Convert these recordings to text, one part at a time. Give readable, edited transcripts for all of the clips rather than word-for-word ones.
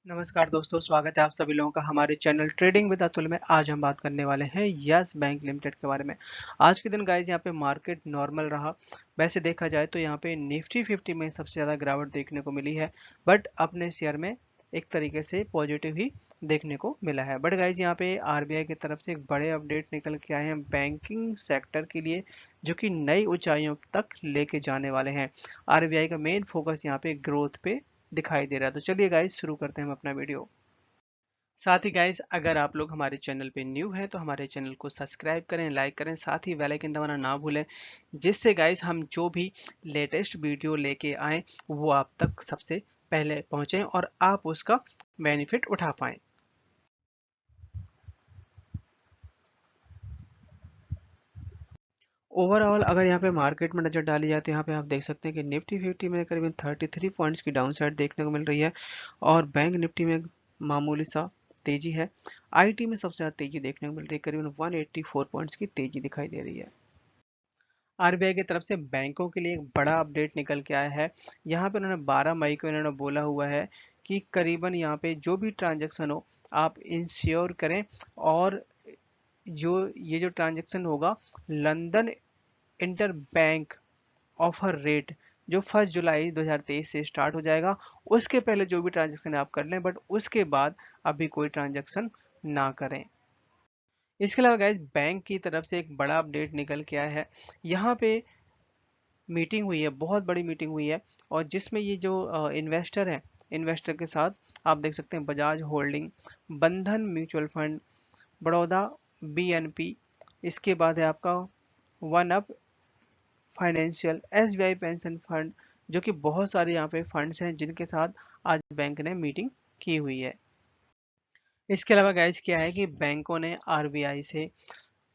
नमस्कार दोस्तों, स्वागत है आप सभी लोगों का हमारे चैनल ट्रेडिंग विद अतुल में। आज हम बात करने वाले हैं यस बैंक लिमिटेड के बारे में। आज के दिन गाइस यहाँ पे मार्केट नॉर्मल रहा। वैसे देखा जाए तो यहाँ पे निफ्टी 50 में सबसे ज़्यादा गिरावट देखने को मिली है, बट अपने शेयर में एक तरीके से पॉजिटिव ही देखने को मिला है। बट गाइज यहाँ पे आरबीआई की तरफ से एक बड़े अपडेट निकल के आए हैं बैंकिंग सेक्टर के लिए, जो कि नई ऊंचाइयों तक लेके जाने वाले हैं। आरबीआई का मेन फोकस यहाँ पे ग्रोथ पे दिखाई दे रहा है। तो चलिए गाइस शुरू करते हैं हम अपना वीडियो। साथ ही गाइस, अगर आप लोग हमारे चैनल पे न्यू हैं तो हमारे चैनल को सब्सक्राइब करें, लाइक करें, साथ ही बेल आइकन दबाना ना भूलें, जिससे गाइस हम जो भी लेटेस्ट वीडियो लेके आए वो आप तक सबसे पहले पहुंचे और आप उसका बेनिफिट उठा पाएं। ओवरऑल अगर यहाँ पे मार्केट में नजर डाली जाए तो यहाँ पे आप देख सकते हैं कि निफ्टी 50 में करीबन 33 पॉइंट्स की डाउन साइड देखने को मिल रही है और बैंक निफ्टी में मामूली सा तेजी है। आईटी में सबसे ज्यादा तेजी देखने को मिल रही है, करीबन 184 पॉइंट्स की तेजी दिखाई दे रही है। आरबीआई की तरफ से बैंकों के लिए एक बड़ा अपडेट निकल के आया है। यहाँ पे उन्होंने 12 मई को इन्होंने बोला हुआ है कि करीबन यहाँ पे जो भी ट्रांजेक्शन हो आप इंश्योर करें, और जो ये जो ट्रांजेक्शन होगा London inter bank offer rate जो 1 जुलाई 2023 से स्टार्ट हो जाएगा, उसके पहले जो भी ट्रांजेक्शन आप कर लें, बट उसके बाद अभी कोई ट्रांजेक्शन ना करें। इसके अलावा गाइज बैंक की तरफ से एक बड़ा अपडेट निकल के आया है। यहाँ पे मीटिंग हुई है, बहुत बड़ी मीटिंग हुई है, और जिसमें ये जो इन्वेस्टर है, इन्वेस्टर के साथ आप देख सकते हैं बजाज होल्डिंग, बंधन म्यूचुअल फंड, बड़ौदा बीएनपी, इसके बाद है आपका one up financial, SBI pension fund, जो कि बहुत सारे यहाँ पे फंड्स हैं जिनके साथ आज बैंक ने मीटिंग की हुई है। इसके अलावा गाइस क्या है कि बैंकों ने आरबीआई से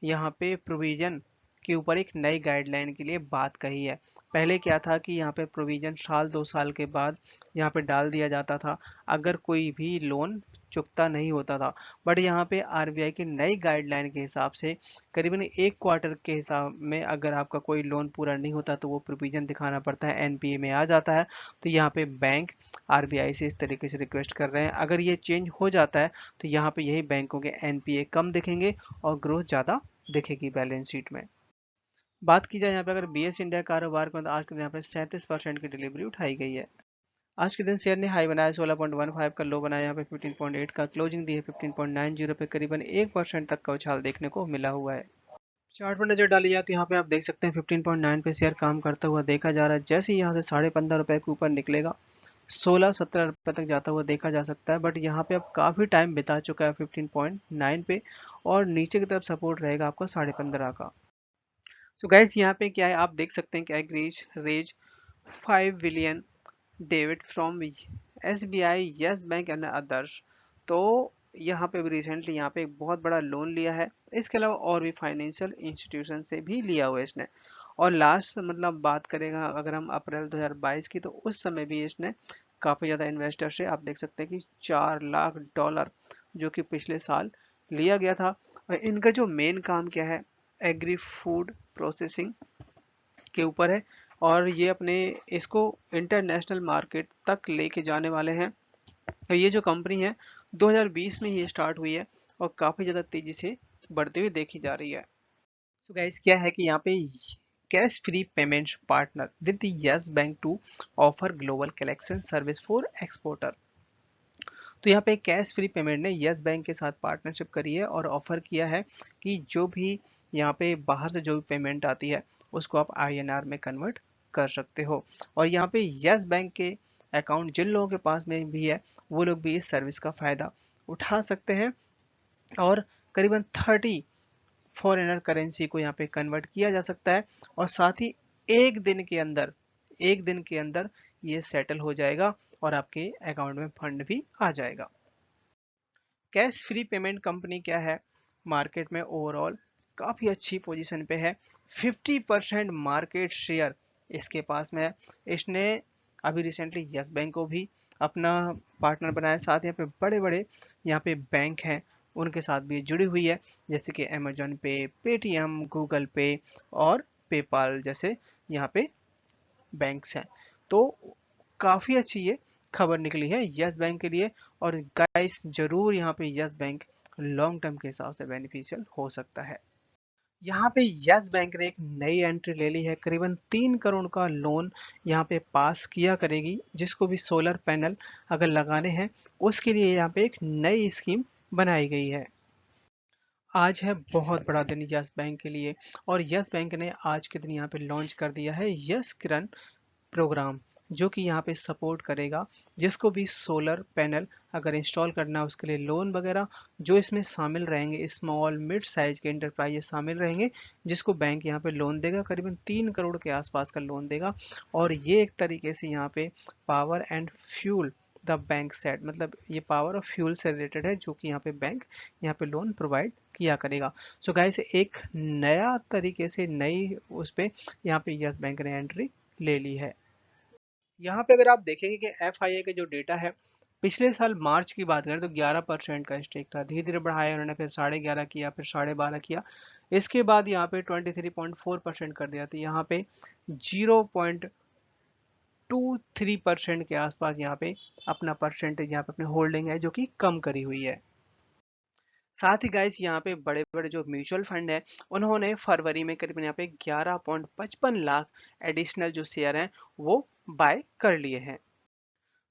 यहाँ पे प्रोविजन के ऊपर एक नई गाइडलाइन के लिए बात कही है। पहले क्या था कि यहाँ पे प्रोविजन साल 2 साल के बाद यहाँ पे डाल दिया जाता था अगर कोई भी लोन चुकता नहीं होता था, बट यहाँ पे आरबीआई की नई गाइडलाइन के हिसाब से करीबन 1 क्वार्टर के हिसाब में अगर आपका कोई लोन पूरा नहीं होता तो वो प्रोविजन दिखाना पड़ता है, एनपीए में आ जाता है। तो यहाँ पे बैंक आरबीआई से इस तरीके से रिक्वेस्ट कर रहे हैं, अगर ये चेंज हो जाता है तो यहाँ पे यही बैंकों के एनपीए कम दिखेंगे और ग्रोथ ज़्यादा दिखेगी बैलेंस शीट में। बात की जाए यहाँ पे अगर बीएस इंडिया कारोबार को, तो आज के दिन यहाँ पे 37% की डिलीवरी उठाई गई है। आज के दिन शेयर ने हाई बनाया 16.15 का, लो बनाया यहाँ पे 15.8 का, क्लोजिंग दी है 15.90 पे, करीबन 1% तक का उछाल देखने को मिला हुआ है। चार्ट पर नजर डाली जाए तो यहाँ पे आप देख सकते हैं 15.9 पे शेयर काम करता हुआ देखा जा रहा है। जैसे ही यहाँ से 15.5 रुपए के ऊपर निकलेगा 16-17 रुपए तक जाता हुआ देखा जा सकता है, बट यहाँ पे अब काफी टाइम बिता चुका है 15.9 पे, और नीचे की तरफ सपोर्ट रहेगा आपका 15.5 का। सो गाइस यहाँ पे क्या है, आप देख सकते हैं कि agrees raise 5 billion David from SBI, Yes Bank and others. तो यहाँ पे भी रिसेंटली यहाँ पे एक बहुत बड़ा लोन लिया है। इसके अलावा और भी फाइनेंशियल इंस्टीट्यूशन से भी लिया हुआ है इसने। और लास्ट मतलब बात करेगा अगर हम अप्रैल 2022 की, तो उस समय भी इसने काफ़ी ज़्यादा इन्वेस्टर से आप देख सकते हैं कि $4 लाख जो कि पिछले साल लिया गया था। और इनका जो मेन काम क्या है, एग्री फूड प्रोसेसिंग के ऊपर है, और ये अपने इसको इंटरनेशनल मार्केट तक लेके जाने वाले हैं। और ये जो कंपनी है 2020 में ही स्टार्ट हुई है और काफ़ी ज़्यादा तेज़ी से बढ़ती हुई देखी जा रही है। सो गाइस क्या है कि यहाँ पे Cashfree payment partner with Yes Bank to offer global collection service for exporter. तो यहाँ पे कैश फ्री पेमेंट ने यस बैंक के साथ पार्टनरशिप करी है और ऑफर किया है कि जो भी यहाँ पे बाहर से जो भी पेमेंट आती है उसको आप आईएनआर में कन्वर्ट कर सकते हो। और यहाँ पे यस बैंक के अकाउंट जिन लोगों के पास में भी है वो लोग भी इस सर्विस का फायदा उठा सकते हैं, और करीबन 30 फॉरेनर करेंसी को यहाँ पे कन्वर्ट किया जा सकता है, और साथ ही एक दिन के अंदर एक दिन के अंदर ये सेटल हो जाएगा और आपके अकाउंट में फंड भी आ जाएगा। कैश फ्री पेमेंट कंपनी क्या है, मार्केट में ओवरऑल काफ़ी अच्छी पोजीशन पे है। 50% मार्केट शेयर इसके पास में है। इसने अभी रिसेंटली यस बैंक को भी अपना पार्टनर बनाया, साथ यहाँ पे बड़े बड़े यहाँ पे बैंक हैं उनके साथ भी जुड़ी हुई है, जैसे कि अमेजोन पे, पेटीएम, गूगल पे और पेपाल जैसे यहाँ पे बैंक्स हैं। तो काफ़ी अच्छी ये खबर निकली है यस बैंक के लिए। और गाइस जरूर यहाँ पे यस बैंक लॉन्ग टर्म के हिसाब से बेनिफिशियल हो सकता है। यहाँ पे यस बैंक ने एक नई एंट्री ले ली है, करीबन 3 करोड़ का लोन यहाँ पे पास किया करेगी, जिसको भी सोलर पैनल अगर लगाने हैं उसके लिए यहाँ पे एक नई स्कीम बनाई गई है। आज है बहुत बड़ा दिन यस बैंक के लिए, और यस बैंक ने आज के दिन यहाँ पे लॉन्च कर दिया है यस किरण प्रोग्राम, जो कि यहाँ पे सपोर्ट करेगा जिसको भी सोलर पैनल अगर इंस्टॉल करना है उसके लिए लोन वगैरह। जो इसमें शामिल रहेंगे स्मॉल मिड साइज के इंटरप्राइजेस शामिल रहेंगे, जिसको बैंक यहाँ पे लोन देगा, करीबन 3 करोड़ के आसपास का लोन देगा। और ये एक तरीके से यहाँ पे power and fuel the bank set, मतलब ये पावर और फ्यूल से रिलेटेड है, जो कि यहाँ पे बैंक यहाँ पे लोन प्रोवाइड किया करेगा। सो गाइस एक नया तरीके से नई उस पे यहाँ पे यस बैंक ने एंट्री ले ली है। यहाँ पे अगर आप देखेंगे कि एफआईए के जो डेटा है, पिछले साल मार्च की बात करें तो 11% का स्टेक था, धीरे धीरे बढ़ाया उन्होंने, फिर 11.5 किया, फिर 12.5 किया, इसके बाद यहाँ पे 23.4% कर दिया। तो यहाँ पे 0.23% के आसपास यहाँ पे अपना परसेंटेज यहाँ पे अपनी होल्डिंग है जो कि कम करी हुई है। साथ ही गाइस यहाँ पे बड़े बड़े जो म्यूचुअल फंड है उन्होंने फरवरी में करीबन यहाँ पे 11.55 लाख एडिशनल जो शेयर हैं वो बाय कर लिए हैं।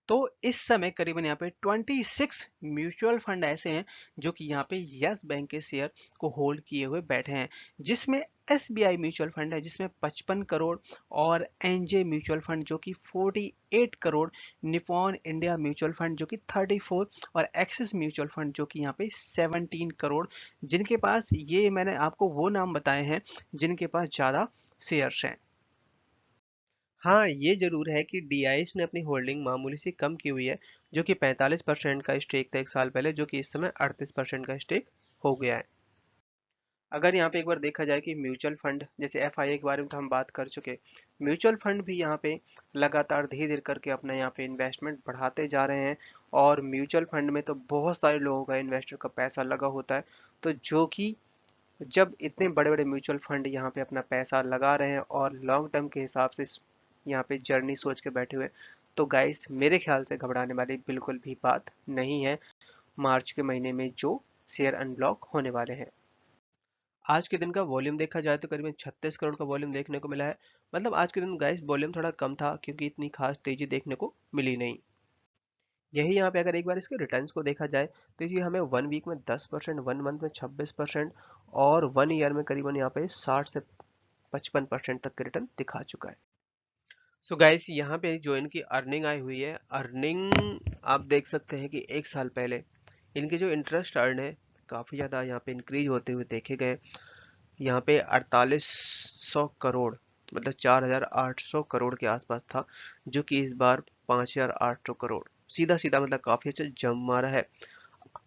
तो इस समय करीबन यहाँ पे 26 म्यूचुअल फंड ऐसे हैं जो कि यहाँ पे यस बैंक के शेयर को होल्ड किए हुए बैठे हैं, जिसमें एसबीआई म्यूचुअल फंड है जिसमें 55 करोड़, और एनजे म्यूचुअल फंड जो कि 48 crore, Nippon India mutual fund जो कि 34, और एक्सिस म्यूचुअल फंड जो कि यहाँ पे 17 करोड़, जिनके पास, ये मैंने आपको वो नाम बताए हैं जिनके पास ज़्यादा शेयर्स हैं। हाँ, ये ज़रूर है कि डीआईएस ने अपनी होल्डिंग मामूली सी कम की हुई है, जो कि 45% का स्टेक था एक साल पहले, जो कि इस समय 38% का स्टेक हो गया है। अगर यहाँ पे एक बार देखा जाए कि म्यूचुअल फंड, जैसे एफआईए के बारे में तो हम बात कर चुके, म्यूचुअल फंड भी यहाँ पे लगातार धीरे धीरे करके अपना यहाँ पे इन्वेस्टमेंट बढ़ाते जा रहे हैं। और म्यूचुअल फंड में तो बहुत सारे लोगों का, इन्वेस्टर का पैसा लगा होता है, तो जो कि जब इतने बड़े बड़े म्यूचुअल फंड यहाँ पे अपना पैसा लगा रहे हैं और लॉन्ग टर्म के हिसाब से यहाँ पे जर्नी सोच के बैठे हुए, तो गाइस मेरे ख्याल से घबराने वाली बिल्कुल भी बात नहीं है मार्च के महीने में जो शेयर अनब्लॉक होने वाले हैं। आज के दिन का वॉल्यूम देखा जाए तो करीबन 36 करोड़ का वॉल्यूम देखने को मिला है। मतलब आज के दिन गाइस वॉल्यूम थोड़ा कम था क्योंकि इतनी खास तेजी देखने को मिली नहीं। यही यहाँ पे अगर एक बार इसके रिटर्न्स को देखा जाए तो ये हमें 1 वीक में 10%, 1 मंथ में 26%, और 1 ईयर में करीबन यहाँ पे 60 से 55% तक के रिटर्न दिखा चुका है। सो गाइस यहाँ पे जो इनकी अर्निंग आई हुई है, अर्निंग आप देख सकते हैं कि एक साल पहले इनके जो इंटरेस्ट अर्न है काफ़ी ज़्यादा यहाँ पे इंक्रीज होते हुए देखे गए। यहाँ पे 4800 करोड़, मतलब 4800 करोड़ के आसपास था, जो कि इस बार 5800 करोड़, सीधा सीधा मतलब काफ़ी अच्छा जंप मारा है।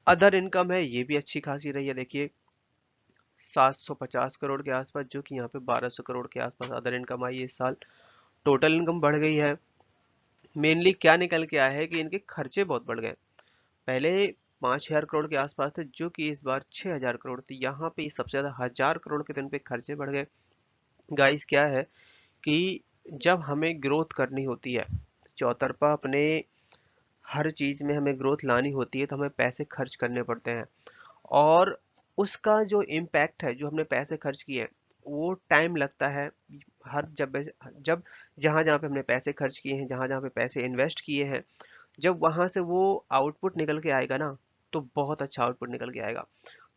अदर इनकम है ये भी अच्छी खासी रही है, देखिए 750 करोड़ के आसपास, जो कि यहाँ पे 1200 करोड़ के आसपास अदर इनकम आई है इस साल। टोटल इनकम बढ़ गई है। मेनली क्या निकल के आया है कि इनके खर्चे बहुत बढ़ गए। पहले 5000 करोड़ के आसपास थे, जो कि इस बार 6000 करोड़ थी, यहाँ पे सबसे ज्यादा 1000 करोड़ के दिन पे खर्चे बढ़ गए। गाइस क्या है कि जब हमें ग्रोथ करनी होती है चौतरफा, अपने हर चीज में हमें ग्रोथ लानी होती है, तो हमें पैसे खर्च करने पड़ते हैं। और उसका जो इम्पैक्ट है, जो हमने पैसे खर्च किए, वो टाइम लगता है। हर जब जहाँ जहाँ पे हमने पैसे खर्च किए हैं, जहाँ जहाँ पे पैसे इन्वेस्ट किए हैं, जब वहां से वो आउटपुट निकल के आएगा ना, तो बहुत अच्छा आउटपुट निकल के आएगा।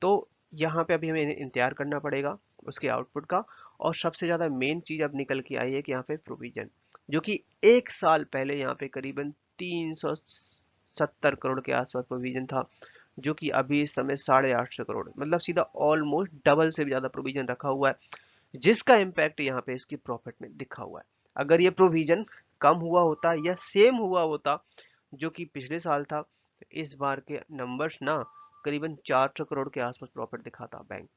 तो यहाँ पे अभी हमें इंतजार करना पड़ेगा उसके आउटपुट का। और सबसे ज्यादा मेन चीज अब निकल के आई है कि यहाँ पे प्रोविजन, जो कि एक साल पहले यहाँ पे करीबन 370 करोड़ के आसपास प्रोविजन था, जो कि अभी इस समय 850 करोड़, मतलब सीधा ऑलमोस्ट डबल से भी ज्यादा प्रोविजन रखा हुआ है, जिसका इम्पैक्ट यहाँ पे इसकी प्रॉफिट में दिखा हुआ है। अगर ये प्रोविजन कम हुआ होता या सेम हुआ होता जो कि पिछले साल था, तो इस बार के नंबर्स ना करीबन 400 करोड़ के आसपास प्रॉफिट दिखाता बैंक।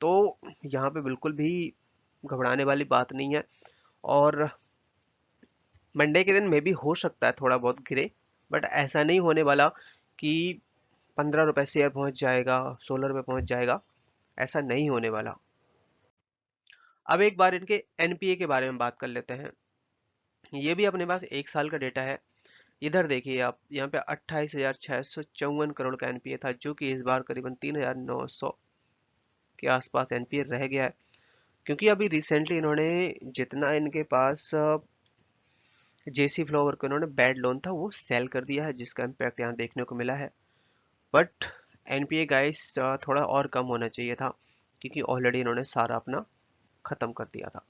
तो यहाँ पे बिल्कुल भी घबराने वाली बात नहीं है। और मंडे के दिन में भी हो सकता है थोड़ा बहुत गिरे, बट ऐसा नहीं होने वाला कि 15 रुपए शेयर पहुंच जाएगा, 16 रुपए पहुंच जाएगा, ऐसा नहीं होने वाला। अब एक बार इनके एनपीए के बारे में बात कर लेते हैं। ये भी अपने पास एक साल का डेटा है। इधर देखिए आप, यहाँ पे 28,654 करोड़ का एनपीए था, जो कि इस बार करीबन 3,900 के आसपास एनपीए रह गया है। क्योंकि अभी रिसेंटली इन्होंने जितना इनके पास जेसी फ्लावर को इन्होंने बैड लोन था वो सेल कर दिया है, जिसका इम्पैक्ट यहाँ देखने को मिला है। बट एनपीए गाइस थोड़ा और कम होना चाहिए था, क्योंकि ऑलरेडी इन्होंने सारा अपना खत्म कर दिया था।